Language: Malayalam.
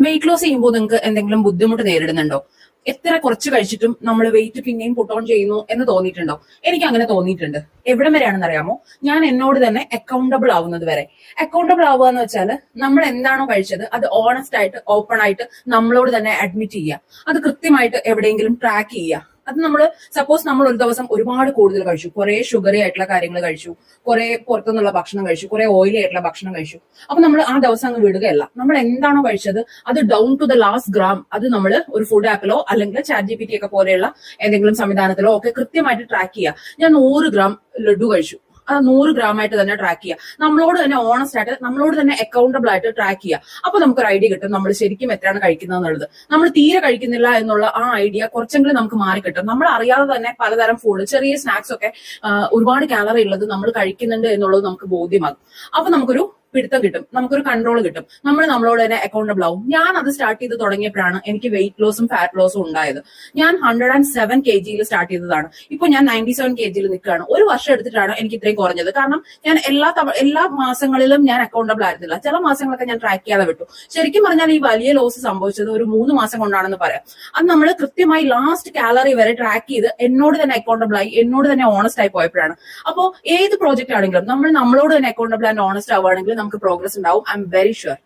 വെയിറ്റ് ലോസ് ചെയ്യുമ്പോൾ നിങ്ങൾക്ക് എന്തെങ്കിലും ബുദ്ധിമുട്ട് നേരിടുന്നുണ്ടോ? എത്ര കുറച്ച് കഴിച്ചിട്ടും നമ്മൾ വെയിറ്റ് പിന്നെയും പുട്ട് ഓൺ ചെയ്യുന്നു എന്ന് തോന്നിയിട്ടുണ്ടോ? എനിക്ക് അങ്ങനെ തോന്നിയിട്ടുണ്ട്. എവിടം വരെയാണെന്ന് അറിയാമോ? ഞാൻ എന്നോട് തന്നെ അക്കൗണ്ടബിൾ ആവുന്നത് വരെ. അക്കൗണ്ടബിൾ ആവുക എന്ന് വെച്ചാൽ നമ്മൾ എന്താണോ കഴിച്ചത് അത് ഓണസ്റ്റ് ആയിട്ട് ഓപ്പൺ ആയിട്ട് നമ്മളോട് തന്നെ അഡ്മിറ്റ് ചെയ്യുക. അത് കൃത്യമായിട്ട് എവിടെയെങ്കിലും ട്രാക്ക് ചെയ്യുക. അത് നമ്മൾ സപ്പോസ് നമ്മൾ ഒരു ദിവസം ഒരുപാട് കൂടുതൽ കഴിച്ചു, കുറെ ഷുഗറി ആയിട്ടുള്ള കാര്യങ്ങൾ കഴിച്ചു, കുറെ പുറത്തുനിന്നുള്ള ഭക്ഷണം കഴിച്ചു, കുറെ ഓയിലി ആയിട്ടുള്ള ഭക്ഷണം കഴിച്ചു. അപ്പൊ നമ്മൾ ആ ദിവസം അങ്ങ് വിടുകയല്ല. നമ്മൾ എന്താണോ കഴിച്ചത് അത് down to the last gram അത് നമ്മൾ ഒരു ഫുഡ് ആപ്പിലോ അല്ലെങ്കിൽ ChatGPT ഒക്കെ പോലെയുള്ള ഏതെങ്കിലും സംവിധാനത്തിലോ ഒക്കെ കൃത്യമായിട്ട് ട്രാക്ക് ചെയ്യുക. ഞാൻ 100 ഗ്രാം ലഡു കഴിച്ചു, അത് 100 ഗ്രാം ആയിട്ട് തന്നെ ട്രാക്ക് ചെയ്യുക. നമ്മളോട് തന്നെ ഓണസ്റ്റ് ആയിട്ട് നമ്മളോട് തന്നെ അക്കൗണ്ടബിൾ ആയിട്ട് ട്രാക്ക് ചെയ്യുക. അപ്പൊ നമുക്കൊരു ഐഡിയ കിട്ടും നമ്മൾ ശരിക്കും എത്രയാണ് കഴിക്കുന്നത് എന്നുള്ളത്. നമ്മൾ തീരെ കഴിക്കുന്നില്ല എന്നുള്ള ആ ഐഡിയ കുറച്ചെങ്കിലും നമുക്ക് മാറി കിട്ടും. നമ്മൾ അറിയാതെ തന്നെ പലതരം ഫുഡ്, ചെറിയ സ്നാക്സ് ഒക്കെ ഒരുപാട് കാലറി ഉള്ളത് നമ്മൾ കഴിക്കുന്നുണ്ട് എന്നുള്ളത് നമുക്ക് ബോധ്യമാകും. അപ്പൊ നമുക്കൊരു പിടുത്തം കിട്ടും, നമുക്കൊരു കൺട്രോൾ കിട്ടും. നമ്മൾ നമ്മളോട് തന്നെ അക്കൗണ്ടബിൾ ആവും. ഞാൻ അത് സ്റ്റാർട്ട് ചെയ്ത് തുടങ്ങിയപ്പോഴാണ് എനിക്ക് വെയിറ്റ് ലോസും ഫാറ്റ് ലോസും ഉണ്ടായത്. ഞാൻ 107 kg സ്റ്റാർട്ട് ചെയ്തതാണ്. ഇപ്പൊ ഞാൻ 97 kg നിൽക്കുകയാണ്. ഒരു വർഷം എടുത്തിട്ടാണ് എനിക്ക് ഇത്രയും കുറഞ്ഞത്. കാരണം ഞാൻ എല്ലാ മാസങ്ങളിലും ഞാൻ അക്കൗണ്ടബിൾ ആയിരുന്നില്ല. ചില മാസങ്ങളൊക്കെ ഞാൻ ട്രാക്ക് ചെയ്യാതെ വിട്ടു. ശരിക്കും പറഞ്ഞാൽ ഈ വലിയ ലോസ് സംഭവിച്ചത് ഒരു 3 മാസം കൊണ്ടാണെന്ന് പറയാം. അത് നമ്മൾ കൃത്യമായി ലാസ്റ്റ് കാലറി വരെ ട്രാക്ക് ചെയ്ത് എന്നോട് തന്നെ അക്കൗണ്ടബിൾ ആയി, എന്നോട് തന്നെ ഓണസ്റ്റ് ആയി പോയപ്പോഴാണ്. അപ്പോൾ ഏത് പ്രോജക്റ്റ് ആണെങ്കിലും നമ്മൾ നമ്മളോട് തന്നെ അക്കൗണ്ടബിൾ ആൻഡ് ഓണസ്റ്റ് ആവുകയാണെങ്കിൽ നമുക്ക് പ്രോഗ്രസ് ഉണ്ടാവും. I am very sure.